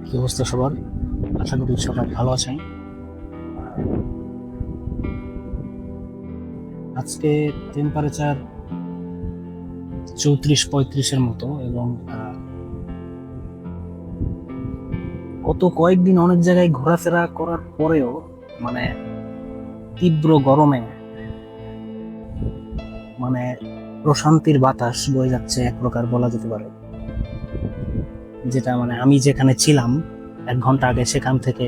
কি অবস্থা সবার? আশা করি সবাই ভালো আছেন। আজকে টেম্পারেচার 34-35-এর মতো, এবং গত কয়েকদিন অনেক জায়গায় ঘোরাফেরা করার পরেও মানে তীব্র গরমে মানে প্রশান্তির বাতাস বয়ে যাচ্ছে এক প্রকার বলা যেতে পারে। যেটা মানে আমি যেখানে ছিলাম 1 ঘন্টা আগে, সেখান থেকে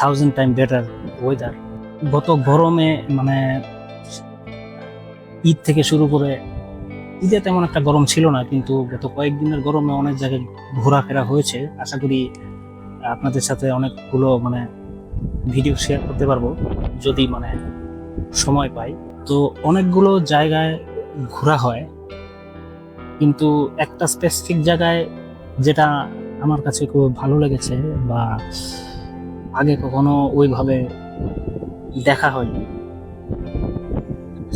1000 টাইম বেটার ওয়েদার। গত গরমে মানে ঈদ থেকে শুরু করে, ঈদে তেমন একটা গরম ছিল না, কিন্তু গত কয়েকদিনের গরমে অনেক জায়গায় ঘোরাফেরা হয়েছে। আশা করি আপনাদের সাথে অনেকগুলো ভিডিও শেয়ার করতে পারবো যদি সময় পাই। তো অনেকগুলো জায়গায় ঘোরা হয়, কিন্তু একটা স্পেসিফিক জায়গায় যেটা আমার কাছে খুব ভালো লেগেছে বা আগে কখনো ওইভাবে দেখা হয়নি,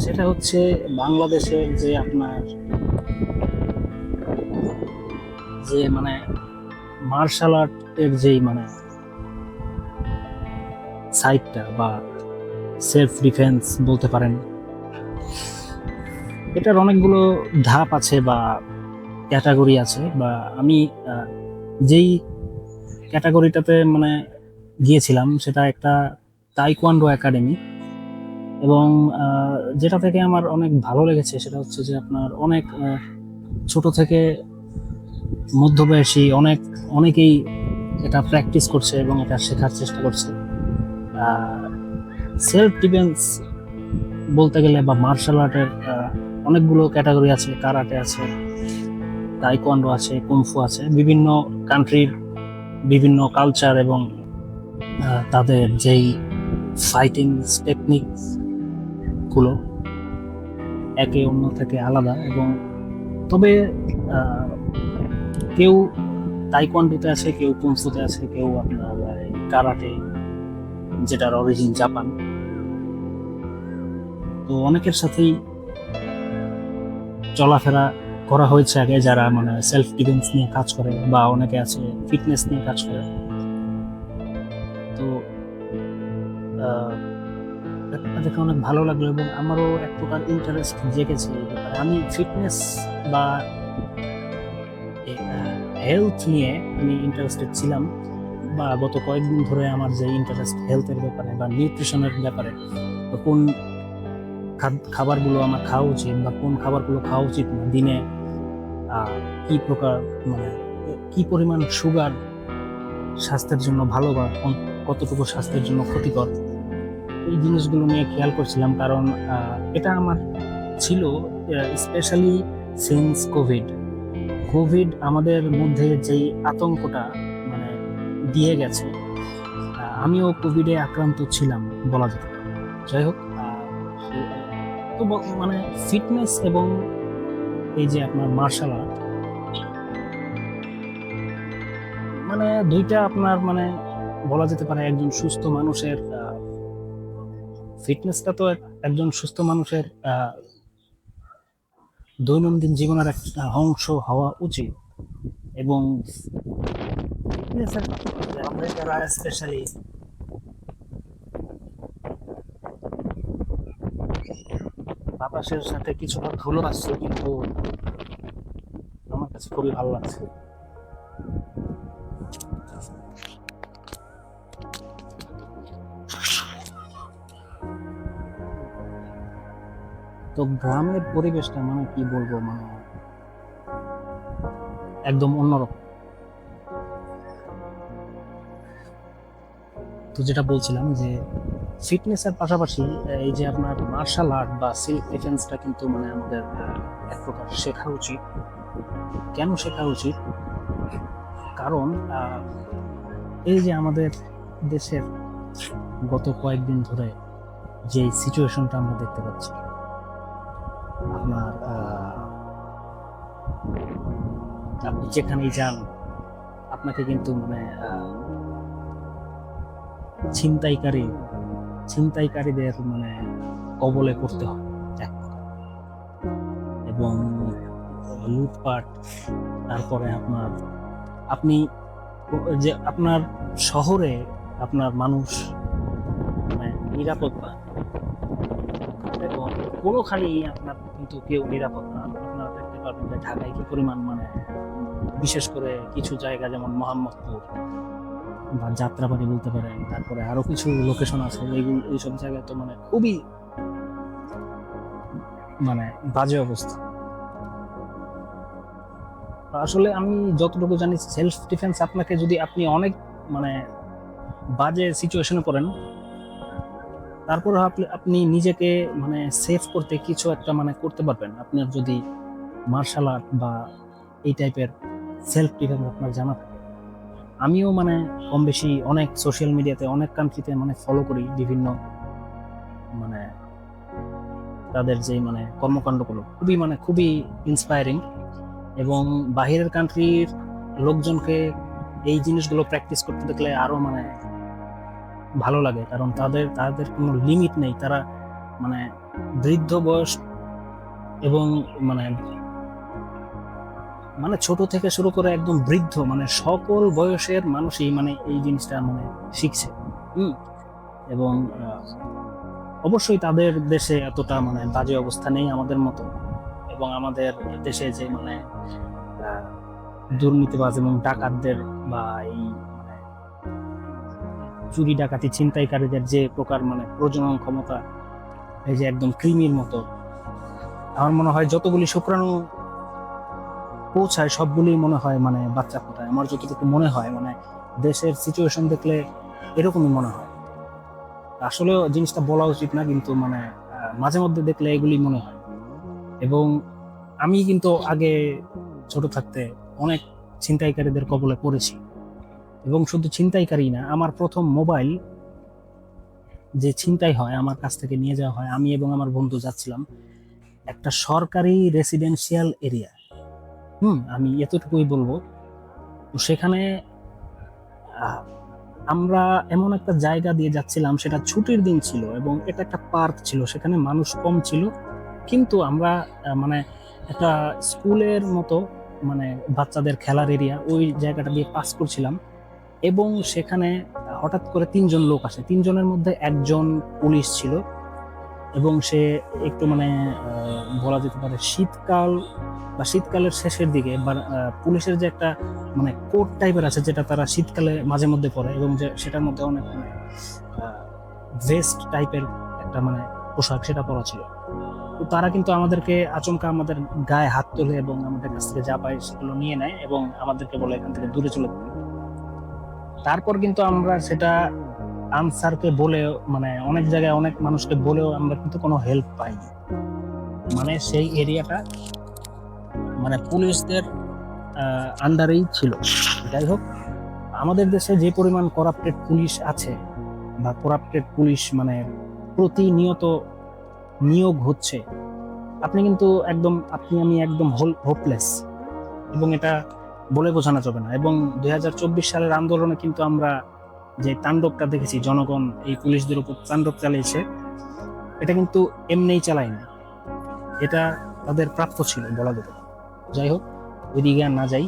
সেটা হচ্ছে বাংলাদেশের যে আপনার যে মার্শাল আর্ট এর যেই সাইডটা বা সেলফ ডিফেন্স বলতে পারেন, এটার অনেকগুলো ধাপ আছে বা ক্যাটাগরি আছে। বা আমি যেই ক্যাটাগরিটাতে গিয়েছিলাম সেটা একটা তাইকোয়ান্ডো একাডেমি। এবং যেটা থেকে আমার অনেক ভালো লেগেছে সেটা হচ্ছে যে আপনার অনেক ছোট থেকে মধ্যবয়সী অনেকেই এটা প্র্যাকটিস করছে এবং এটা শেখার চেষ্টা করছে। সেলফ ডিফেন্স বলতে গেলে বা মার্শাল আর্টের অনেকগুলো ক্যাটাগরি আছে। কারাটে আছে, তাইকোয়ান্ডো আছে, কুমফু আছে। বিভিন্ন কান্ট্রির বিভিন্ন কালচার এবং তাদের যেই ফাইটিং টেকনিক গুলো একে অন্য থেকে আলাদা। এবং তবে কেউ তাইকোয়ান্ডোতে আছে, কেউ কুমফুতে আছে, কেউ আপনার কারাটে, যেটার অরিজিন জাপান। তো অনেকের সাথেই চলাফেরা করা হয়েছে আগে, যারা সেলফ ডিফেন্স নিয়ে কাজ করে, বা অনেকে আছে ফিটনেস নিয়ে কাজ করে। তো দেখে অনেক ভালো লাগলো এবং আমারও এক প্রকার ইন্টারেস্ট জেগেছে এই ব্যাপারে। আমি ফিটনেস বা হেলথ নিয়ে আমি ইন্টারেস্টেড ছিলাম, বা গত কয়েকদিন ধরে আমার যে ইন্টারেস্ট হেলথের ব্যাপারে বা নিউট্রিশনের ব্যাপারে, কোন খাবারগুলো আমার খাওয়া উচিত বা কোন খাবারগুলো খাওয়া উচিত না, দিনে কি প্রকার কি পরিমাণ সুগার স্বাস্থ্যের জন্য ভালো বা কতটুকু স্বাস্থ্যের জন্য ক্ষতিকর, এই জিনিসগুলো নিয়ে খেয়াল করছিলাম। কারণ এটা আমার ছিল স্পেশালি সিন্স কোভিড আমাদের মধ্যে যেই আতঙ্কটা দিয়ে গেছে। আমিও কোভিডে আক্রান্ত ছিলাম বলা যেতে পারে। যাই হোক, তো ফিটনেস এবং এই যে আপনার মার্শাল আর্ট, দুইটা আপনার বলা যেতে পারে একজন সুস্থ মানুষের ফিটনেসটা তো একজন সুস্থ মানুষের দৈনন্দিন জীবনের একটা অংশ হওয়া উচিত। এবং ফিটনেসের আমরা যারা স্পেশালি বাতাসের সাথে কিছুটা ধুলো আসছে, কিন্তু আমার কাছে খুবই ভালো লাগছে। তো গ্রামের পরিবেশটা কি বলবো, একদম অন্যরকম। তো যেটা বলছিলাম যে ফিটনেসের পাশাপাশি এই যে আপনার মার্শাল আর্ট বা সেলফ ডিফেন্সটা কিন্তু আমাদের এক প্রকার শেখা উচিত। কেন শেখা উচিত? কারণ এই যে আমাদের দেশের গত কয়েকদিন ধরে যে সিচুয়েশনটা আমরা দেখতে পাচ্ছি, আপনার আপনি যেখানেই যান আপনাকে কিন্তু ছিনতাইকারীদের কবলে পড়তে হয় এবং লুটপাট। তারপরে আপনি যে আপনার শহরে আপনার মানুষ মানে নিরাপদ না, এবং কোনোখানেই আপনার কিন্তু কেউ নিরাপদ না। আপনারা দেখতে পারবেন যে ঢাকায় কি পরিমাণ মানে বিশেষ করে কিছু জায়গা যেমন মোহাম্মদপুর বা যাত্রাবাড়ি বলতে পারেন, তারপরে আরো কিছু লোকেশন আছে, এইসব জায়গায় তো মানে খুবই মানে বাজে অবস্থা। আসলে আমি যতটুকু জানি সেলফ ডিফেন্স আপনাকে যদি আপনি অনেক মানে বাজে সিচুয়েশনে পড়েন, তারপর আপনি নিজেকে মানে সেভ করতে কিছু একটা মানে করতে পারবেন আপনার যদি মার্শাল আর্ট বা এই টাইপের সেলফ ডিফেন্স আপনার জানা থাকে। আমিও মানে কম বেশি অনেক সোশ্যাল মিডিয়াতে অনেক কান্ট্রিতে মানে ফলো করি বিভিন্ন মানে তাদের যে মানে কর্মকাণ্ডগুলো খুবই ইন্সপায়ারিং, এবং বাহিরের কান্ট্রির লোকজনকে এই জিনিসগুলো প্র্যাকটিস করতে দেখলে আরো মানে ভালো লাগে, কারণ তাদের তাদের কোনো লিমিট নেই। তারা মানে বৃদ্ধ বয়স এবং মানে মানে ছোট থেকে শুরু করে একদম বৃদ্ধ মানে সকল বয়সের মানুষই মানে এই জিনিসটা মানে শিখছে। এবং অবশ্যই তাদের দেশে এতটা মানে বাজে অবস্থা নেই আমাদের মতো, এবং আমাদের দেশে যে মানে দুর্নীতিবাজ এবং ডাকাতদের বা এই মানে চুরি ডাকাতি ছিনতাইকারীদের যে প্রকার মানে প্রজনন ক্ষমতা, এই যে একদম কৃমির মতো, আমার মনে হয় যতগুলি শুক্রাণু পৌঁছায় সবগুলি মনে হয় মানে বাচ্চা ফোটায়। আমার যতটুকু মনে হয় মানে দেশের সিচুয়েশন দেখলে এরকমই মনে হয়। আসলেও জিনিসটা বলা উচিত না, কিন্তু মানে মাঝে মধ্যে দেখলে এগুলি মনে হয়। এবং আমি কিন্তু আগে ছোট থাকতে অনেক ছিনতাইকারীদের কবলে পড়েছি, এবং শুধু ছিনতাইকারী না, আমার প্রথম মোবাইল যে ছিনতাই হয় আমার কাছ থেকে নিয়ে যাওয়া হয়। আমি এবং আমার বন্ধু যাচ্ছিলাম একটা সরকারি রেসিডেন্সিয়াল এরিয়া, আমি এতটুকুই বলবো। তো সেখানে আমরা এমন একটা জায়গা দিয়ে যাচ্ছিলাম, সেটা ছুটির দিন ছিল এবং এটা একটা পার্ক ছিল, সেখানে মানুষ কম ছিল, কিন্তু আমরা মানে একটা স্কুলের মতো মানে বাচ্চাদের খেলার এরিয়া ওই জায়গাটা দিয়ে পাস করছিলাম, এবং সেখানে হঠাৎ করে 3জন লোক আসে। 3জনের মধ্যে একজন পুলিশ ছিল, এবং সে একটু মানে বলা যেতে পারে শীতকালের শেষের দিকে বা পুলিশের যে একটা মানে কোট টাইপের আছে যেটা তারা শীতকালে মাঝে মধ্যে পরে, এবং যে সেটার মধ্যে অনেক মানে ভেস্ট টাইপের একটা মানে পোশাক সেটা পরা ছিল। তো তারা কিন্তু আমাদেরকে আচমকা আমাদের গায়ে হাত তোলে এবং আমাদের কাছ থেকে যা পায় সেগুলো নিয়ে নেয় এবং আমাদেরকে বলে এখান থেকে দূরে চলে যেতে। তারপর কিন্তু আমরা সেটা আনসারকে বলে মানে অনেক জায়গায় অনেক মানুষকে বলেও আমরা কিন্তু কোনো হেল্প পাইনি। মানে সেই এরিয়াটা মানে পুলিশদের আন্ডারেই ছিল। যাই হোক, আমাদের দেশে যে পরিমাণ করাপ্টেড পুলিশ আছে বা করাপ্টেড পুলিশ মানে প্রতিনিয়ত নিয়োগ হচ্ছে, আপনি আমি একদম হোপলেস, এবং এটা বলে বোঝানো যাবে না। এবং 2024 সালের আন্দোলনে কিন্তু আমরা যে তাণ্ডবটা দেখেছি, জনগণ এই পুলিশদের উপর তাণ্ডব চালিয়েছে, এটা কিন্তু এমনিই চালায়নি, এটা তাদের প্রাপ্য ছিল বলা যেতে পারে। যাই হোক, ওইদিকে আর না যাই।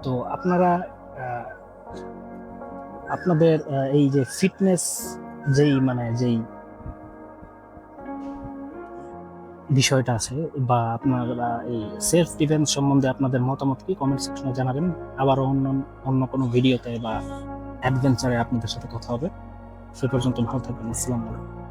তো আপনারা আপনাদের এই যে ফিটনেস যেই বিষয়টা আছে বা আপনারা এই সেলফ ডিফেন্স সম্বন্ধে আপনাদের মতামত কি কমেন্ট সেকশনে জানাবেন। আবার অন্য কোনো ভিডিওতে বা অ্যাডভেঞ্চারে আপনাদের সাথে কথা হবে। সে পর্যন্ত ভালো থাকবেন। আসসালামু আলাইকুম।